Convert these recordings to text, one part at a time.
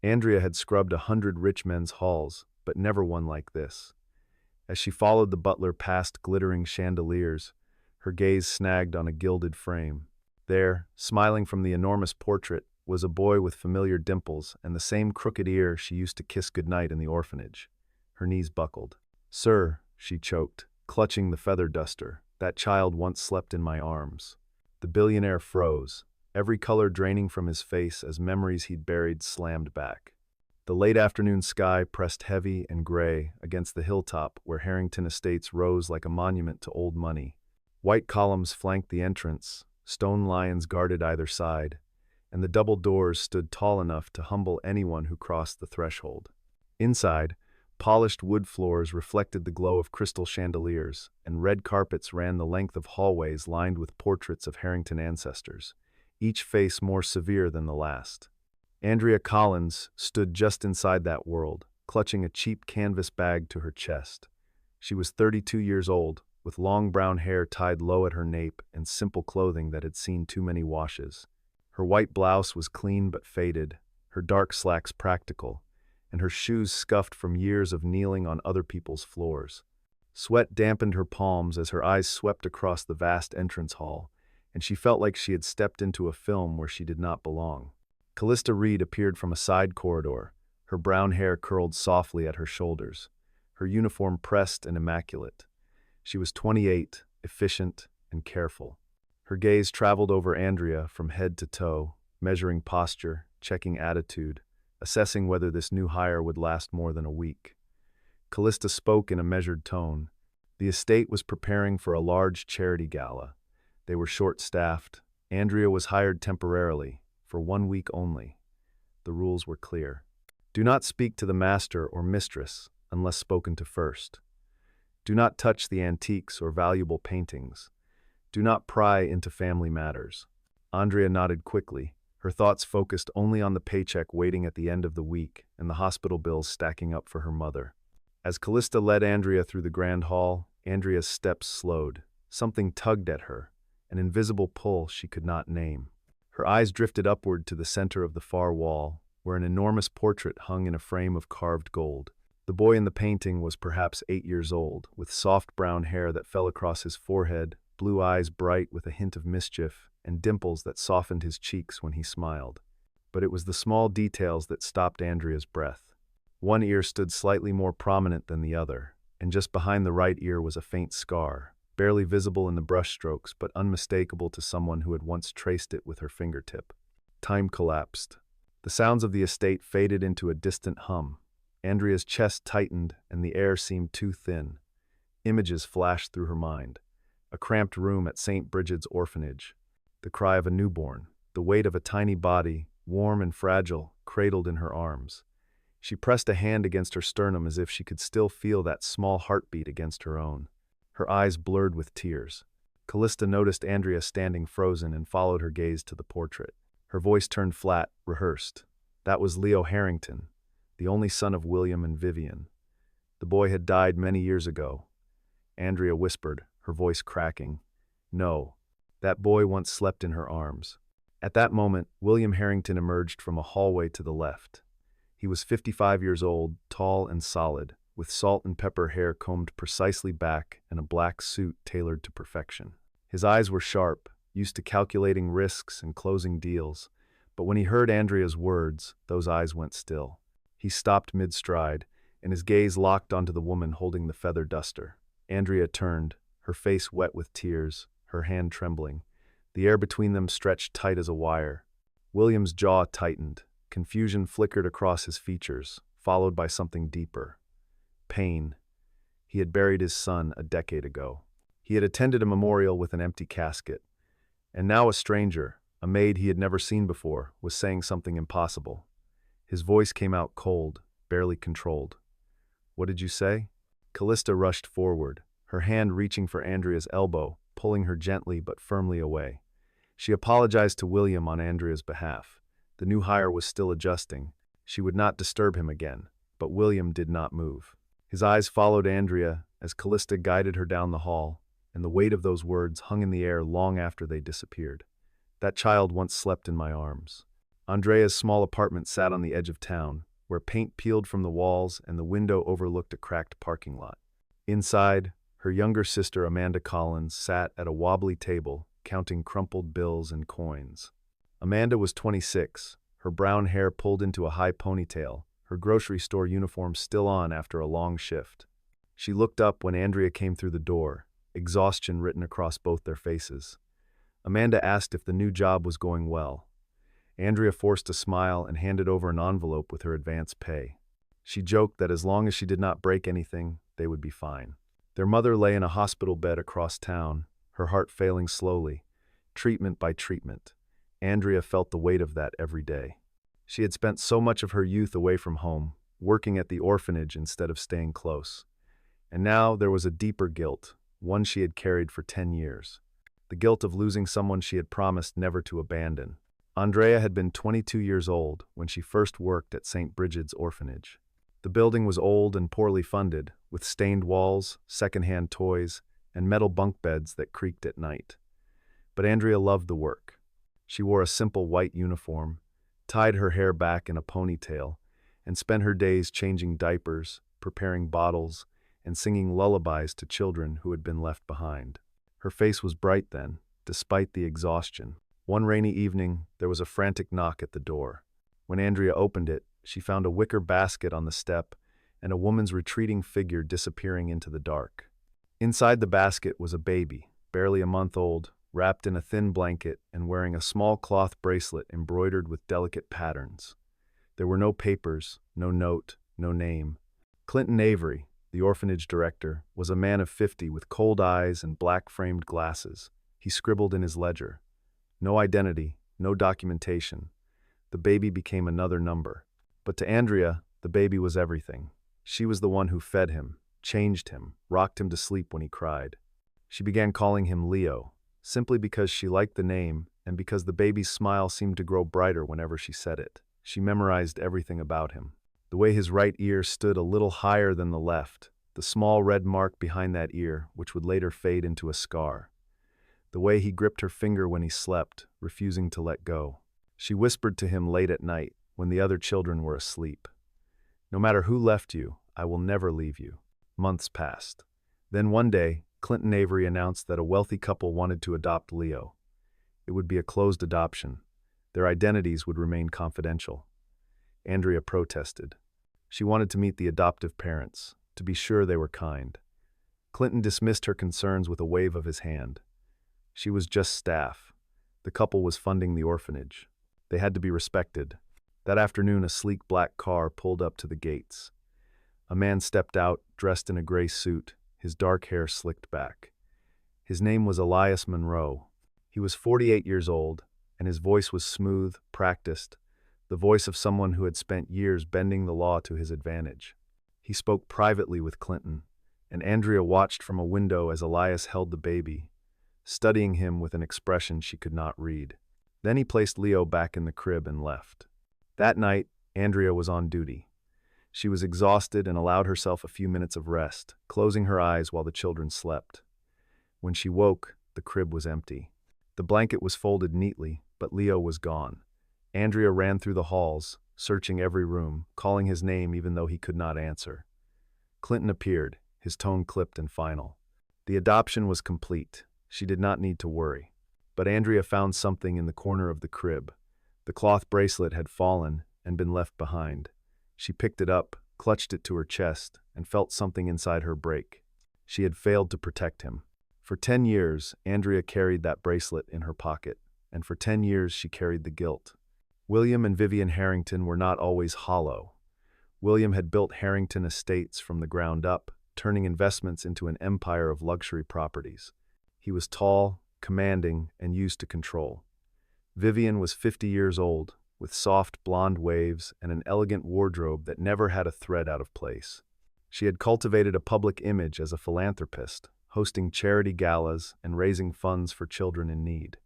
Andrea had scrubbed 100 rich men's halls, but never one like this. As she followed the butler past glittering chandeliers, her gaze snagged on a gilded frame. There, smiling from the enormous portrait, was a boy with familiar dimples and the same crooked ear she used to kiss goodnight in the orphanage. Her knees buckled. "Sir," she choked, clutching the feather duster, "that child once slept in my arms." The billionaire froze, every color draining from his face as memories he'd buried slammed back. The late afternoon sky pressed heavy and gray against the hilltop where Harrington Estates rose like a monument to old money. White columns flanked the entrance, stone lions guarded either side, and the double doors stood tall enough to humble anyone who crossed the threshold. Inside, polished wood floors reflected the glow of crystal chandeliers, and red carpets ran the length of hallways lined with portraits of Harrington ancestors, each face more severe than the last. Andrea Collins stood just inside that world, clutching a cheap canvas bag to her chest. She was 32 years old, with long brown hair tied low at her nape and simple clothing that had seen too many washes. Her white blouse was clean but faded, her dark slacks practical, and her shoes scuffed from years of kneeling on other people's floors. Sweat dampened her palms as her eyes swept across the vast entrance hall, and she felt like she had stepped into a film where she did not belong. Callista Reed appeared from a side corridor, her brown hair curled softly at her shoulders, her uniform pressed and immaculate. She was 28, efficient and careful. Her gaze traveled over Andrea from head to toe, measuring posture, checking attitude, assessing whether this new hire would last more than a week. Callista spoke in a measured tone. The estate was preparing for a large charity gala. They were short-staffed. Andrea was hired temporarily, for 1 week only. The rules were clear. Do not speak to the master or mistress unless spoken to first. Do not touch the antiques or valuable paintings. Do not pry into family matters. Andrea nodded quickly, her thoughts focused only on the paycheck waiting at the end of the week and the hospital bills stacking up for her mother. As Callista led Andrea through the grand hall, Andrea's steps slowed. Something tugged at her, an invisible pull she could not name. Her eyes drifted upward to the center of the far wall, where an enormous portrait hung in a frame of carved gold. The boy in the painting was perhaps 8 years old, with soft brown hair that fell across his forehead, blue eyes bright with a hint of mischief, and dimples that softened his cheeks when he smiled. But it was the small details that stopped Andrea's breath. One ear stood slightly more prominent than the other, and just behind the right ear was a faint scar, barely visible in the brushstrokes but unmistakable to someone who had once traced it with her fingertip. Time collapsed. The sounds of the estate faded into a distant hum. Andrea's chest tightened and the air seemed too thin. Images flashed through her mind. A cramped room at St. Bridget's orphanage. The cry of a newborn. The weight of a tiny body, warm and fragile, cradled in her arms. She pressed a hand against her sternum as if she could still feel that small heartbeat against her own. Her eyes blurred with tears. Callista noticed Andrea standing frozen and followed her gaze to the portrait. Her voice turned flat, rehearsed. That was Leo Harrington, the only son of William and Vivian. The boy had died many years ago. Andrea whispered, her voice cracking. No, that boy once slept in her arms. At that moment, William Harrington emerged from a hallway to the left. He was 55 years old, tall and solid, with salt and pepper hair combed precisely back and a black suit tailored to perfection. His eyes were sharp, used to calculating risks and closing deals, but when he heard Andrea's words, those eyes went still. He stopped mid-stride, and his gaze locked onto the woman holding the feather duster. Andrea turned, her face wet with tears, her hand trembling. The air between them stretched tight as a wire. William's jaw tightened. Confusion flickered across his features, followed by something deeper. Pain. He had buried his son a decade ago. He had attended a memorial with an empty casket. And now a stranger, a maid he had never seen before, was saying something impossible. His voice came out cold, barely controlled. What did you say? Callista rushed forward, her hand reaching for Andrea's elbow, pulling her gently but firmly away. She apologized to William on Andrea's behalf. The new hire was still adjusting. She would not disturb him again, but William did not move. His eyes followed Andrea as Callista guided her down the hall, and the weight of those words hung in the air long after they disappeared. That child once slept in my arms. Andrea's small apartment sat on the edge of town, where paint peeled from the walls and the window overlooked a cracked parking lot. Inside, her younger sister Amanda Collins sat at a wobbly table, counting crumpled bills and coins. Amanda was 26, her brown hair pulled into a high ponytail, her grocery store uniform still on after a long shift. She looked up when Andrea came through the door, exhaustion written across both their faces. Amanda asked if the new job was going well. Andrea forced a smile and handed over an envelope with her advance pay. She joked that as long as she did not break anything, they would be fine. Their mother lay in a hospital bed across town, her heart failing slowly, treatment by treatment. Andrea felt the weight of that every day. She had spent so much of her youth away from home, working at the orphanage instead of staying close. And now there was a deeper guilt, one she had carried for 10 years. The guilt of losing someone she had promised never to abandon. Andrea had been 22 years old when she first worked at St. Brigid's orphanage. The building was old and poorly funded, with stained walls, secondhand toys, and metal bunk beds that creaked at night. But Andrea loved the work. She wore a simple white uniform, tied her hair back in a ponytail, and spent her days changing diapers, preparing bottles, and singing lullabies to children who had been left behind. Her face was bright then, despite the exhaustion. One rainy evening, there was a frantic knock at the door. When Andrea opened it, she found a wicker basket on the step and a woman's retreating figure disappearing into the dark. Inside the basket was a baby, barely a month old, wrapped in a thin blanket and wearing a small cloth bracelet embroidered with delicate patterns. There were no papers, no note, no name. Clinton Avery, the orphanage director, was a man of 50 with cold eyes and black-framed glasses. He scribbled in his ledger. No identity, no documentation. The baby became another number. But to Andrea, the baby was everything. She was the one who fed him, changed him, rocked him to sleep when he cried. She began calling him Leo, simply because she liked the name and because the baby's smile seemed to grow brighter whenever she said it. She memorized everything about him. The way his right ear stood a little higher than the left, the small red mark behind that ear, which would later fade into a scar. The way he gripped her finger when he slept, refusing to let go. She whispered to him late at night, when the other children were asleep. "No matter who left you, I will never leave you." Months passed. Then one day, Clinton Avery announced that a wealthy couple wanted to adopt Leo. It would be a closed adoption. Their identities would remain confidential. Andrea protested. She wanted to meet the adoptive parents, to be sure they were kind. Clinton dismissed her concerns with a wave of his hand. She was just staff. The couple was funding the orphanage. They had to be respected. That afternoon, a sleek black car pulled up to the gates. A man stepped out, dressed in a gray suit, his dark hair slicked back. His name was Elias Monroe. He was 48 years old, and his voice was smooth, practiced, the voice of someone who had spent years bending the law to his advantage. He spoke privately with Clinton, and Andrea watched from a window as Elias held the baby, studying him with an expression she could not read. Then he placed Leo back in the crib and left. That night, Andrea was on duty. She was exhausted and allowed herself a few minutes of rest, closing her eyes while the children slept. When she woke, the crib was empty. The blanket was folded neatly, but Leo was gone. Andrea ran through the halls, searching every room, calling his name even though he could not answer. Clinton appeared, his tone clipped and final. The adoption was complete. She did not need to worry. But Andrea found something in the corner of the crib. The cloth bracelet had fallen and been left behind. She picked it up, clutched it to her chest, and felt something inside her break. She had failed to protect him. For 10 years, Andrea carried that bracelet in her pocket, and for 10 years she carried the guilt. William and Vivian Harrington were not always hollow. William had built Harrington Estates from the ground up, turning investments into an empire of luxury properties. He was tall, commanding, and used to control. Vivian was 50 years old, with soft blonde waves and an elegant wardrobe that never had a thread out of place. She had cultivated a public image as a philanthropist, hosting charity galas and raising funds for children in need.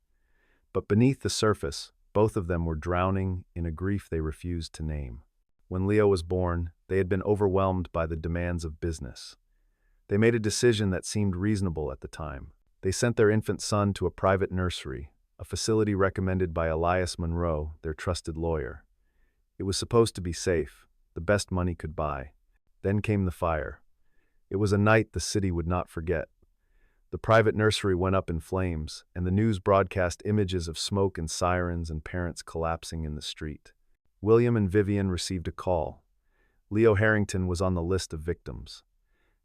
But beneath the surface, both of them were drowning in a grief they refused to name. When Leo was born, they had been overwhelmed by the demands of business. They made a decision that seemed reasonable at the time. They sent their infant son to a private nursery, a facility recommended by Elias Monroe, their trusted lawyer. It was supposed to be safe, the best money could buy. Then came the fire. It was a night the city would not forget. The private nursery went up in flames, and the news broadcast images of smoke and sirens and parents collapsing in the street. William and Vivian received a call. Leo Harrington was on the list of victims.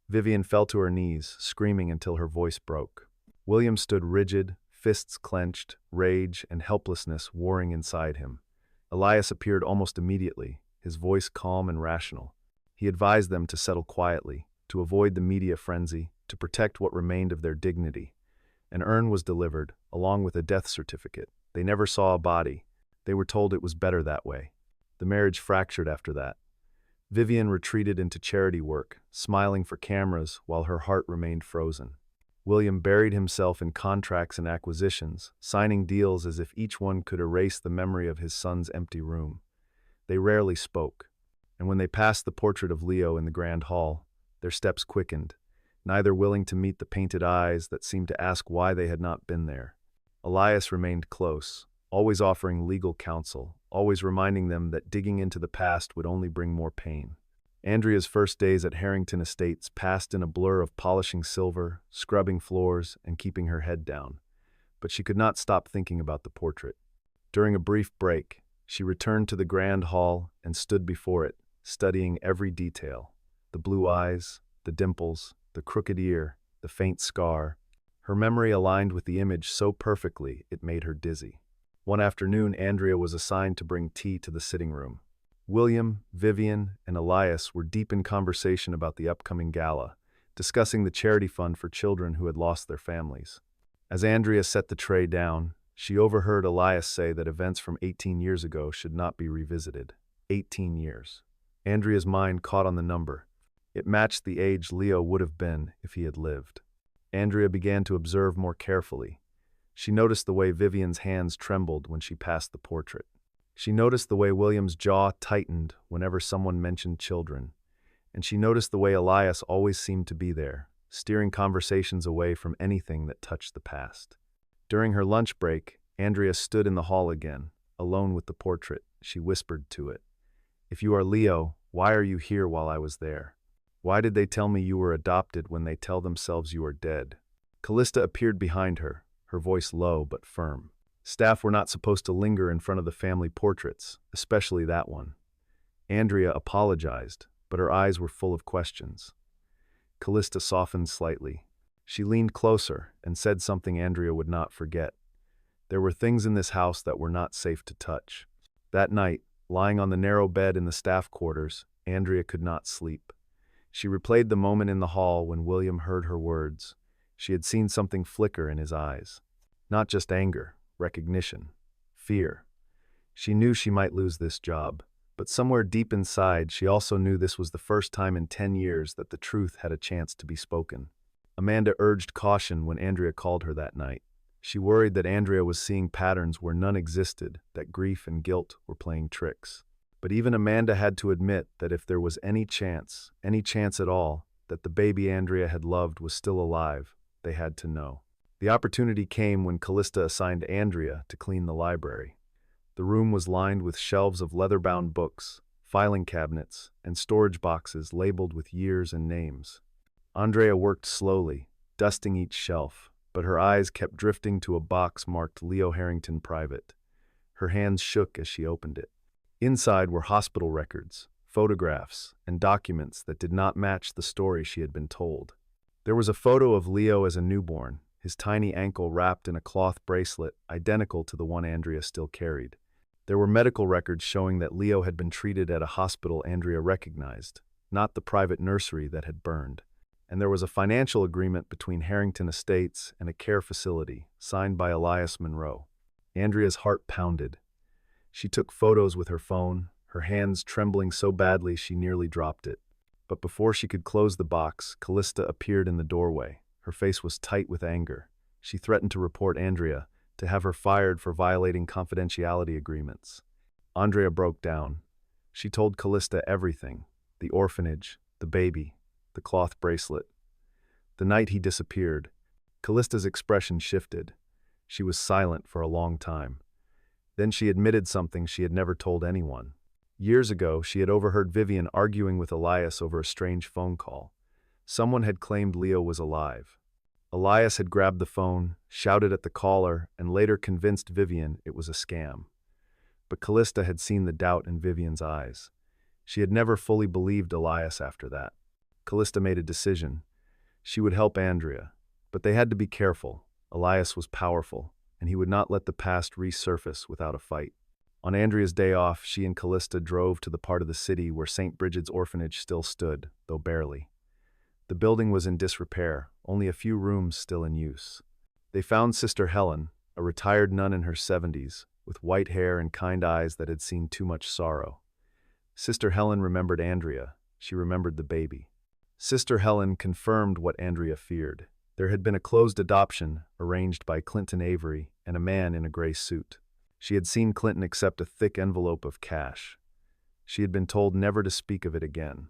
Vivian fell to her knees, screaming until her voice broke. William stood rigid, fists clenched, rage and helplessness warring inside him. Elias appeared almost immediately, his voice calm and rational. He advised them to settle quietly, to avoid the media frenzy, to protect what remained of their dignity. An urn was delivered, along with a death certificate. They never saw a body. They were told it was better that way. The marriage fractured after that. Vivian retreated into charity work, smiling for cameras while her heart remained frozen. William buried himself in contracts and acquisitions, signing deals as if each one could erase the memory of his son's empty room. They rarely spoke, and when they passed the portrait of Leo in the grand hall, their steps quickened, neither willing to meet the painted eyes that seemed to ask why they had not been there. Elias remained close, always offering legal counsel, always reminding them that digging into the past would only bring more pain. Andrea's first days at Harrington Estates passed in a blur of polishing silver, scrubbing floors, and keeping her head down. But she could not stop thinking about the portrait. During a brief break, she returned to the grand hall and stood before it, studying every detail. The blue eyes, the dimples, the crooked ear, the faint scar. Her memory aligned with the image so perfectly it made her dizzy. One afternoon, Andrea was assigned to bring tea to the sitting room. William, Vivian, and Elias were deep in conversation about the upcoming gala, discussing the charity fund for children who had lost their families. As Andrea set the tray down, she overheard Elias say that events from 18 years ago should not be revisited. 18 years. Andrea's mind caught on the number. It matched the age Leo would have been if he had lived. Andrea began to observe more carefully. She noticed the way Vivian's hands trembled when she passed the portrait. She noticed the way William's jaw tightened whenever someone mentioned children. And she noticed the way Elias always seemed to be there, steering conversations away from anything that touched the past. During her lunch break, Andrea stood in the hall again, alone with the portrait. She whispered to it, "If you are Leo, why are you here while I was there? Why did they tell me you were adopted when they tell themselves you are dead?" Callista appeared behind her voice low but firm. Staff were not supposed to linger in front of the family portraits, especially that one. Andrea apologized, but her eyes were full of questions. Callista softened slightly. She leaned closer and said something Andrea would not forget. There were things in this house that were not safe to touch. That night, lying on the narrow bed in the staff quarters, Andrea could not sleep. She replayed the moment in the hall when William heard her words. She had seen something flicker in his eyes. Not just anger, recognition, fear. She knew she might lose this job, but somewhere deep inside she also knew this was the first time in 10 years that the truth had a chance to be spoken. Amanda urged caution when Andrea called her that night. She worried that Andrea was seeing patterns where none existed, that grief and guilt were playing tricks. But even Amanda had to admit that if there was any chance at all, that the baby Andrea had loved was still alive, they had to know. The opportunity came when Callista assigned Andrea to clean the library. The room was lined with shelves of leather-bound books, filing cabinets, and storage boxes labeled with years and names. Andrea worked slowly, dusting each shelf, but her eyes kept drifting to a box marked Leo Harrington Private. Her hands shook as she opened it. Inside were hospital records, photographs, and documents that did not match the story she had been told. There was a photo of Leo as a newborn, his tiny ankle wrapped in a cloth bracelet identical to the one Andrea still carried. There were medical records showing that Leo had been treated at a hospital Andrea recognized, not the private nursery that had burned. And there was a financial agreement between Harrington Estates and a care facility, signed by Elias Monroe. Andrea's heart pounded. She took photos with her phone, her hands trembling so badly she nearly dropped it. But before she could close the box, Callista appeared in the doorway. Her face was tight with anger. She threatened to report Andrea, to have her fired for violating confidentiality agreements. Andrea broke down. She told Callista everything: the orphanage, the baby, the cloth bracelet. The night he disappeared, Callista's expression shifted. She was silent for a long time. Then she admitted something she had never told anyone. Years ago, she had overheard Vivian arguing with Elias over a strange phone call. Someone had claimed Leo was alive. Elias had grabbed the phone, shouted at the caller, and later convinced Vivian it was a scam. But Callista had seen the doubt in Vivian's eyes. She had never fully believed Elias after that. Callista made a decision. She would help Andrea, but they had to be careful. Elias was powerful, and he would not let the past resurface without a fight. On Andrea's day off, she and Callista drove to the part of the city where St. Bridget's orphanage still stood, though barely. The building was in disrepair, only a few rooms still in use. They found Sister Helen, a retired nun in her 70s, with white hair and kind eyes that had seen too much sorrow. Sister Helen remembered Andrea. She remembered the baby. Sister Helen confirmed what Andrea feared. There had been a closed adoption arranged by Clinton Avery and a man in a gray suit. She had seen Clinton accept a thick envelope of cash. She had been told never to speak of it again.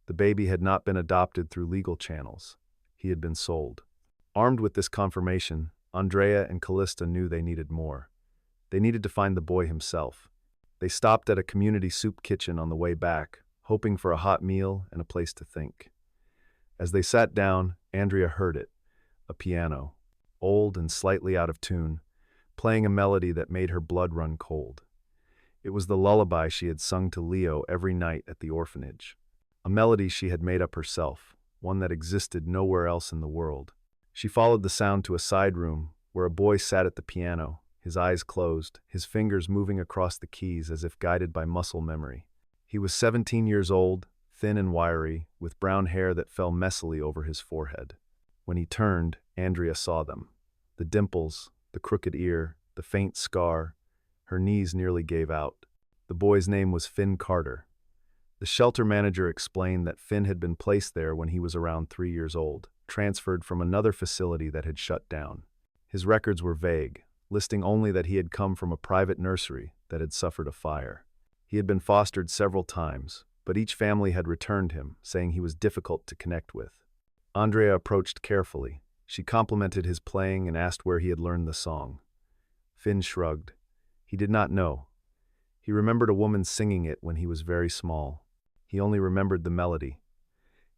The baby had not been adopted through legal channels. He had been sold. Armed with this confirmation, Andrea and Callista knew they needed more. They needed to find the boy himself. They stopped at a community soup kitchen on the way back, hoping for a hot meal and a place to think. As they sat down, Andrea heard it, a piano, old and slightly out of tune, playing a melody that made her blood run cold. It was the lullaby she had sung to Leo every night at the orphanage. A melody she had made up herself, one that existed nowhere else in the world. She followed the sound to a side room where a boy sat at the piano, his eyes closed, his fingers moving across the keys as if guided by muscle memory. He was 17 years old, thin and wiry, with brown hair that fell messily over his forehead. When he turned, Andrea saw them. The dimples, the crooked ear, the faint scar. Her knees nearly gave out. The boy's name was Finn Carter. The shelter manager explained that Finn had been placed there when he was around 3 years old, transferred from another facility that had shut down. His records were vague, listing only that he had come from a private nursery that had suffered a fire. He had been fostered several times, but each family had returned him, saying he was difficult to connect with. Andrea approached carefully. She complimented his playing and asked where he had learned the song. Finn shrugged. He did not know. He remembered a woman singing it when he was very small. He only remembered the melody.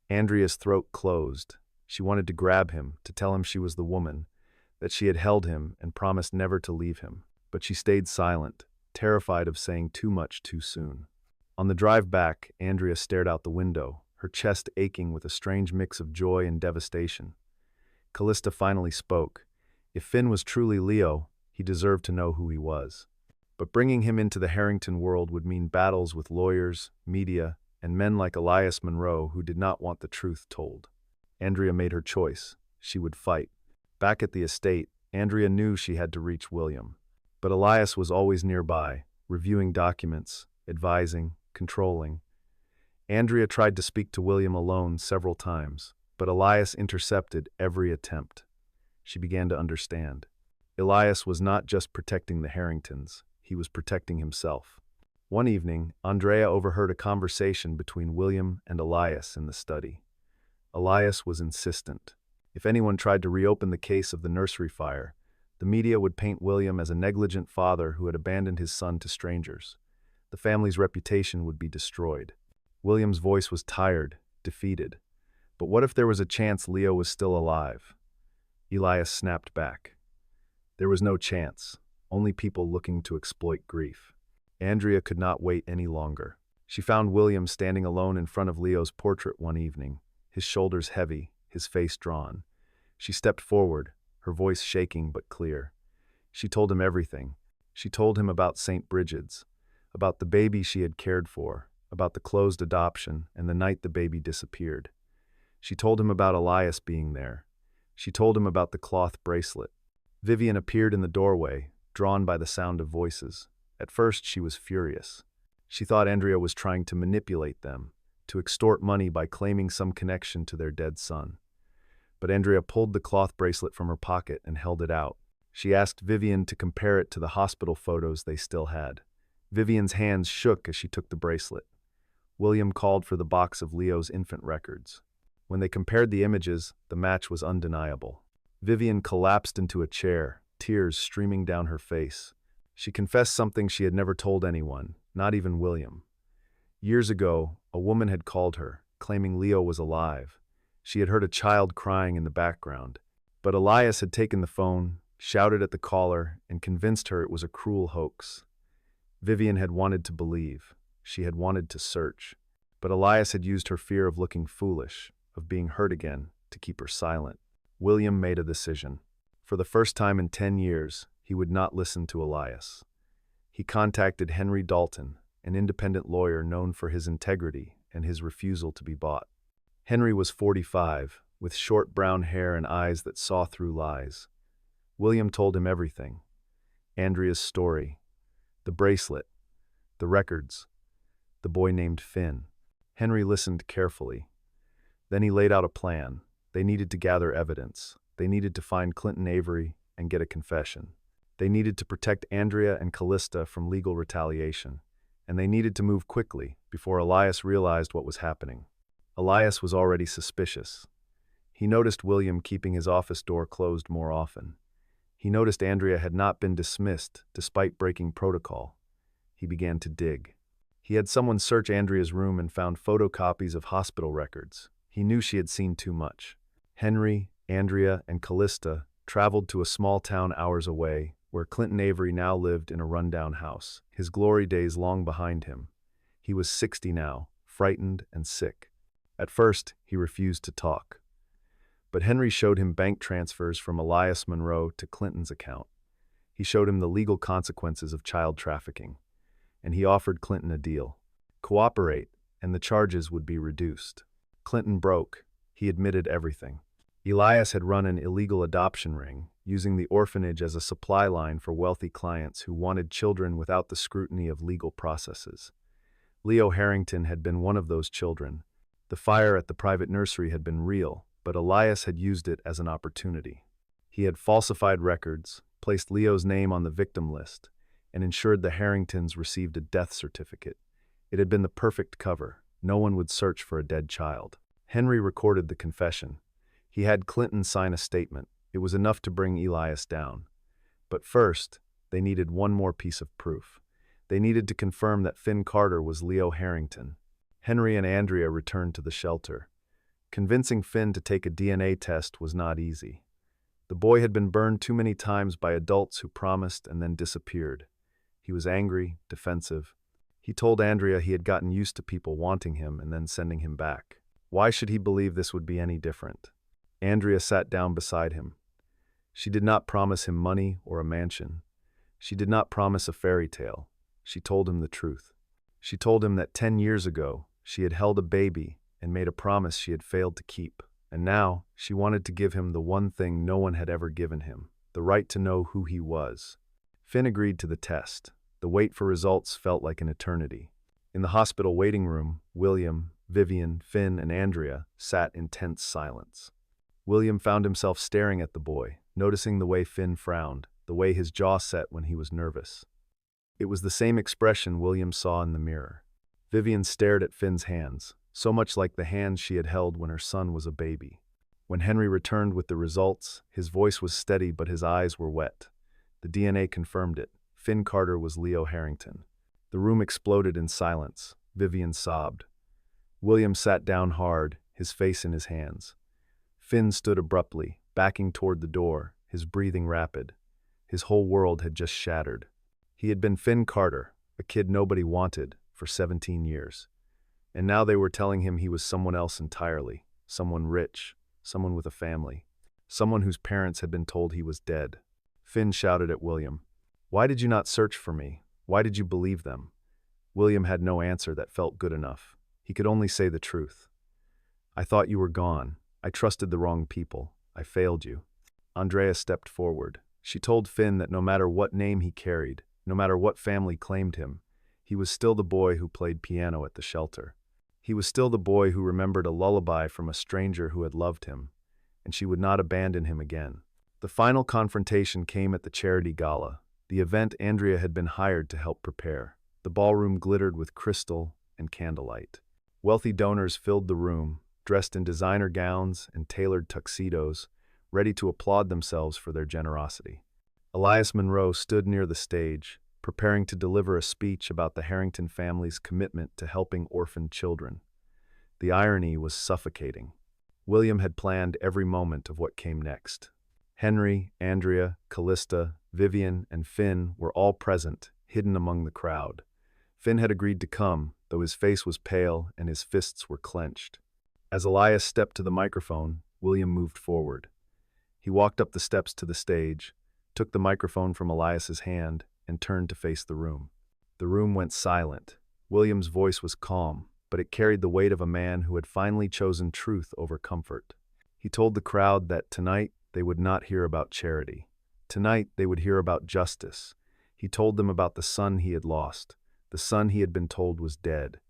Andrea's throat closed. She wanted to grab him, to tell him she was the woman, that she had held him and promised never to leave him. But she stayed silent, terrified of saying too much too soon. On the drive back, Andrea stared out the window, her chest aching with a strange mix of joy and devastation. Callista finally spoke. If Finn was truly Leo, he deserved to know who he was. But bringing him into the Harrington world would mean battles with lawyers, media, and men like Elias Monroe who did not want the truth told. Andrea made her choice. She would fight. Back at the estate, Andrea knew she had to reach William. But Elias was always nearby, reviewing documents, advising, controlling. Andrea tried to speak to William alone several times, but Elias intercepted every attempt. She began to understand. Elias was not just protecting the Harringtons, he was protecting himself. One evening, Andrea overheard a conversation between William and Elias in the study. Elias was insistent. If anyone tried to reopen the case of the nursery fire, the media would paint William as a negligent father who had abandoned his son to strangers. The family's reputation would be destroyed. William's voice was tired, defeated. But what if there was a chance Leo was still alive? Elias snapped back. There was no chance, only people looking to exploit grief. Andrea could not wait any longer. She found William standing alone in front of Leo's portrait one evening, his shoulders heavy, his face drawn. She stepped forward, her voice shaking but clear. She told him everything. She told him about St. Bridget's, about the baby she had cared for, about the closed adoption and the night the baby disappeared. She told him about Elias being there. She told him about the cloth bracelet. Vivian appeared in the doorway, drawn by the sound of voices. At first, she was furious. She thought Andrea was trying to manipulate them, to extort money by claiming some connection to their dead son. But Andrea pulled the cloth bracelet from her pocket and held it out. She asked Vivian to compare it to the hospital photos they still had. Vivian's hands shook as she took the bracelet. William called for the box of Leo's infant records. When they compared the images, the match was undeniable. Vivian collapsed into a chair, tears streaming down her face. She confessed something she had never told anyone, not even William. Years ago, a woman had called her, claiming Leo was alive. She had heard a child crying in the background. But Elias had taken the phone, shouted at the caller, and convinced her it was a cruel hoax. Vivian had wanted to believe. She had wanted to search. But Elias had used her fear of looking foolish, of being hurt again, to keep her silent. William made a decision. For the first time in 10 years, he would not listen to Elias. He contacted Henry Dalton, an independent lawyer known for his integrity and his refusal to be bought. Henry was 45, with short brown hair and eyes that saw through lies. William told him everything. Andrea's story, the bracelet, the records, the boy named Finn. Henry listened carefully. Then he laid out a plan. They needed to gather evidence. They needed to find Clinton Avery and get a confession. They needed to protect Andrea and Callista from legal retaliation. And they needed to move quickly before Elias realized what was happening. Elias was already suspicious. He noticed William keeping his office door closed more often. He noticed Andrea had not been dismissed despite breaking protocol. He began to dig. He had someone search Andrea's room and found photocopies of hospital records. He knew she had seen too much. Henry, Andrea, and Callista traveled to a small town hours away, where Clinton Avery now lived in a rundown house, his glory days long behind him. He was 60 now, frightened and sick. At first, he refused to talk. But Henry showed him bank transfers from Elias Monroe to Clinton's account. He showed him the legal consequences of child trafficking. And he offered Clinton a deal. Cooperate, and the charges would be reduced. Clinton broke. He admitted everything. Elias had run an illegal adoption ring, using the orphanage as a supply line for wealthy clients who wanted children without the scrutiny of legal processes. Leo Harrington had been one of those children. The fire at the private nursery had been real, but Elias had used it as an opportunity. He had falsified records, placed Leo's name on the victim list, and ensured the Harringtons received a death certificate. It had been the perfect cover. No one would search for a dead child. Henry recorded the confession. He had Clinton sign a statement. It was enough to bring Elias down. But first, they needed one more piece of proof. They needed to confirm that Finn Carter was Leo Harrington. Henry and Andrea returned to the shelter. Convincing Finn to take a DNA test was not easy. The boy had been burned too many times by adults who promised and then disappeared. He was angry, defensive. He told Andrea he had gotten used to people wanting him and then sending him back. Why should he believe this would be any different? Andrea sat down beside him. She did not promise him money or a mansion. She did not promise a fairy tale. She told him the truth. She told him that 10 years ago, she had held a baby and made a promise she had failed to keep. And now, she wanted to give him the one thing no one had ever given him, the right to know who he was. Finn agreed to the test. The wait for results felt like an eternity. In the hospital waiting room, William, Vivian, Finn, and Andrea sat in tense silence. William found himself staring at the boy, noticing the way Finn frowned, the way his jaw set when he was nervous. It was the same expression William saw in the mirror. Vivian stared at Finn's hands, so much like the hands she had held when her son was a baby. When Henry returned with the results, his voice was steady but his eyes were wet. The DNA confirmed it. Finn Carter was Leo Harrington. The room exploded in silence. Vivian sobbed. William sat down hard, his face in his hands. Finn stood abruptly, backing toward the door, his breathing rapid. His whole world had just shattered. He had been Finn Carter, a kid nobody wanted, for 17 years. And now they were telling him he was someone else entirely, someone rich, someone with a family, someone whose parents had been told he was dead. Finn shouted at William, "Why did you not search for me? Why did you believe them?" William had no answer that felt good enough. He could only say the truth. "I thought you were gone. I trusted the wrong people. I failed you." Andrea stepped forward. She told Finn that no matter what name he carried, no matter what family claimed him, he was still the boy who played piano at the shelter. He was still the boy who remembered a lullaby from a stranger who had loved him, and she would not abandon him again. The final confrontation came at the charity gala, the event Andrea had been hired to help prepare. The ballroom glittered with crystal and candlelight. Wealthy donors filled the room, dressed in designer gowns and tailored tuxedos, ready to applaud themselves for their generosity. Elias Monroe stood near the stage, preparing to deliver a speech about the Harrington family's commitment to helping orphaned children. The irony was suffocating. William had planned every moment of what came next. Henry, Andrea, Callista, Vivian, and Finn were all present, hidden among the crowd. Finn had agreed to come, though his face was pale and his fists were clenched. As Elias stepped to the microphone, William moved forward. He walked up the steps to the stage, took the microphone from Elias's hand, and turned to face the room. The room went silent. William's voice was calm, but it carried the weight of a man who had finally chosen truth over comfort. He told the crowd that tonight they would not hear about charity. Tonight they would hear about justice. He told them about the son he had lost, the son he had been told was dead,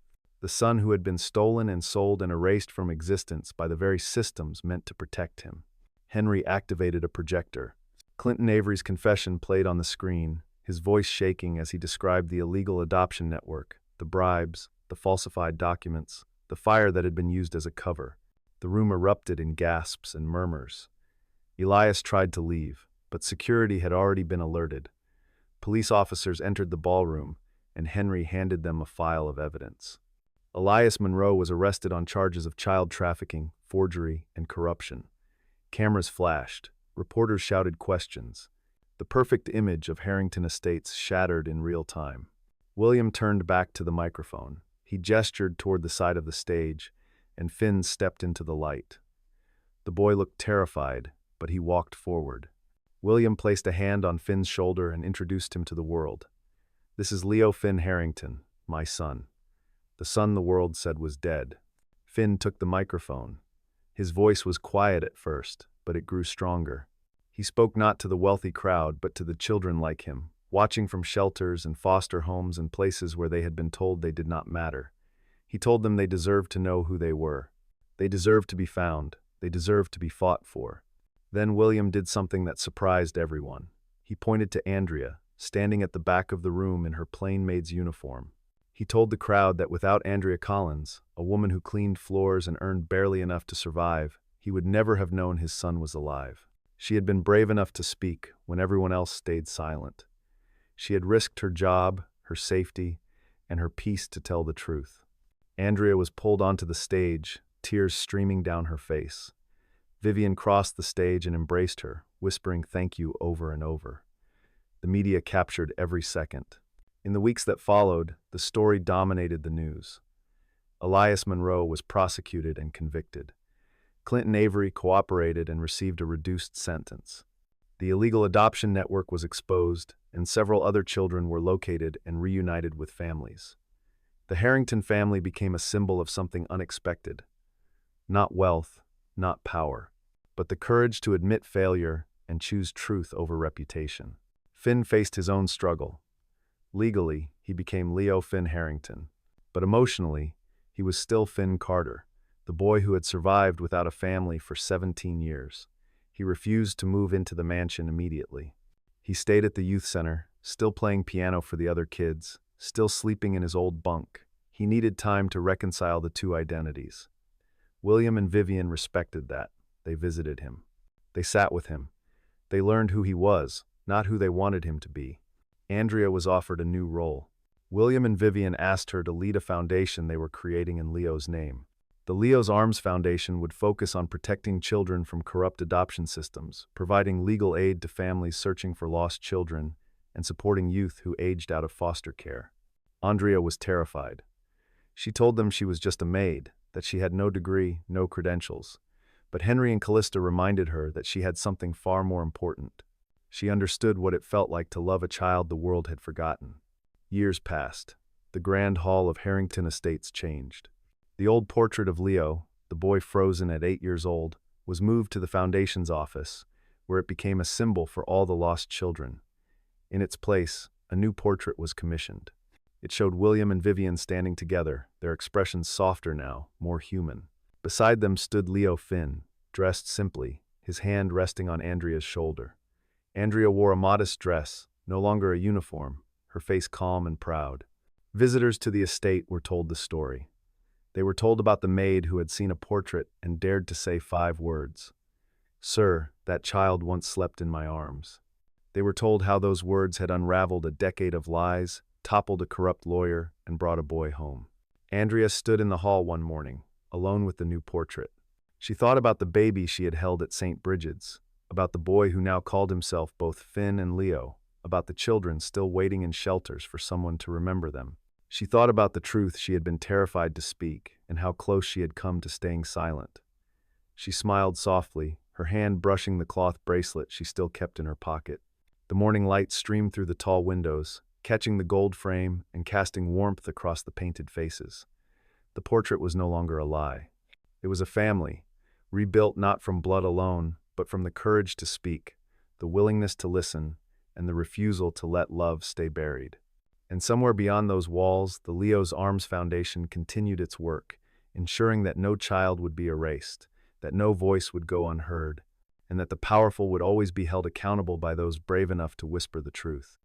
the son who had been stolen and sold and erased from existence by the very systems meant to protect him. Henry activated a projector. Clinton Avery's confession played on the screen, his voice shaking as he described the illegal adoption network, the bribes, the falsified documents, the fire that had been used as a cover. The room erupted in gasps and murmurs. Elias tried to leave, but security had already been alerted. Police officers entered the ballroom, and Henry handed them a file of evidence. Elias Monroe was arrested on charges of child trafficking, forgery, and corruption. Cameras flashed. Reporters shouted questions. The perfect image of Harrington Estates shattered in real time. William turned back to the microphone. He gestured toward the side of the stage, and Finn stepped into the light. The boy looked terrified, but he walked forward. William placed a hand on Finn's shoulder and introduced him to the world. "This is Leo Finn Harrington, my son." The son the world said was dead. Finn took the microphone. His voice was quiet at first, but it grew stronger. He spoke not to the wealthy crowd, but to the children like him, watching from shelters and foster homes and places where they had been told they did not matter. He told them they deserved to know who they were. They deserved to be found. They deserved to be fought for. Then William did something that surprised everyone. He pointed to Andrea, standing at the back of the room in her plain maid's uniform. He told the crowd that without Andrea Collins, a woman who cleaned floors and earned barely enough to survive, he would never have known his son was alive. She had been brave enough to speak when everyone else stayed silent. She had risked her job, her safety, and her peace to tell the truth. Andrea was pulled onto the stage, tears streaming down her face. Vivian crossed the stage and embraced her, whispering thank you over and over. The media captured every second. In the weeks that followed, the story dominated the news. Elias Monroe was prosecuted and convicted. Clinton Avery cooperated and received a reduced sentence. The illegal adoption network was exposed, and several other children were located and reunited with families. The Harrington family became a symbol of something unexpected. Not wealth, not power, but the courage to admit failure and choose truth over reputation. Finn faced his own struggle. Legally, he became Leo Finn Harrington, but emotionally, he was still Finn Carter, the boy who had survived without a family for 17 years. He refused to move into the mansion immediately. He stayed at the youth center, still playing piano for the other kids, still sleeping in his old bunk. He needed time to reconcile the two identities. William and Vivian respected that. They visited him. They sat with him. They learned who he was, not who they wanted him to be. Andrea was offered a new role. William and Vivian asked her to lead a foundation they were creating in Leo's name. The Leo's Arms Foundation would focus on protecting children from corrupt adoption systems, providing legal aid to families searching for lost children, and supporting youth who aged out of foster care. Andrea was terrified. She told them she was just a maid, that she had no degree, no credentials. But Henry and Callista reminded her that she had something far more important. She understood what it felt like to love a child the world had forgotten. Years passed. The grand hall of Harrington Estates changed. The old portrait of Leo, the boy frozen at 8 years old, was moved to the foundation's office, where it became a symbol for all the lost children. In its place, a new portrait was commissioned. It showed William and Vivian standing together, their expressions softer now, more human. Beside them stood Leo Finn, dressed simply, his hand resting on Andrea's shoulder. Andrea wore a modest dress, no longer a uniform, her face calm and proud. Visitors to the estate were told the story. They were told about the maid who had seen a portrait and dared to say 5 words. "Sir, that child once slept in my arms." They were told how those words had unraveled a decade of lies, toppled a corrupt lawyer, and brought a boy home. Andrea stood in the hall one morning, alone with the new portrait. She thought about the baby she had held at St. Bridget's, about the boy who now called himself both Finn and Leo, about the children still waiting in shelters for someone to remember them. She thought about the truth she had been terrified to speak, and how close she had come to staying silent. She smiled softly, her hand brushing the cloth bracelet she still kept in her pocket. The morning light streamed through the tall windows, catching the gold frame and casting warmth across the painted faces. The portrait was no longer a lie. It was a family, rebuilt not from blood alone, but from the courage to speak, the willingness to listen, and the refusal to let love stay buried. And somewhere beyond those walls, the Leo's Arms Foundation continued its work, ensuring that no child would be erased, that no voice would go unheard, and that the powerful would always be held accountable by those brave enough to whisper the truth.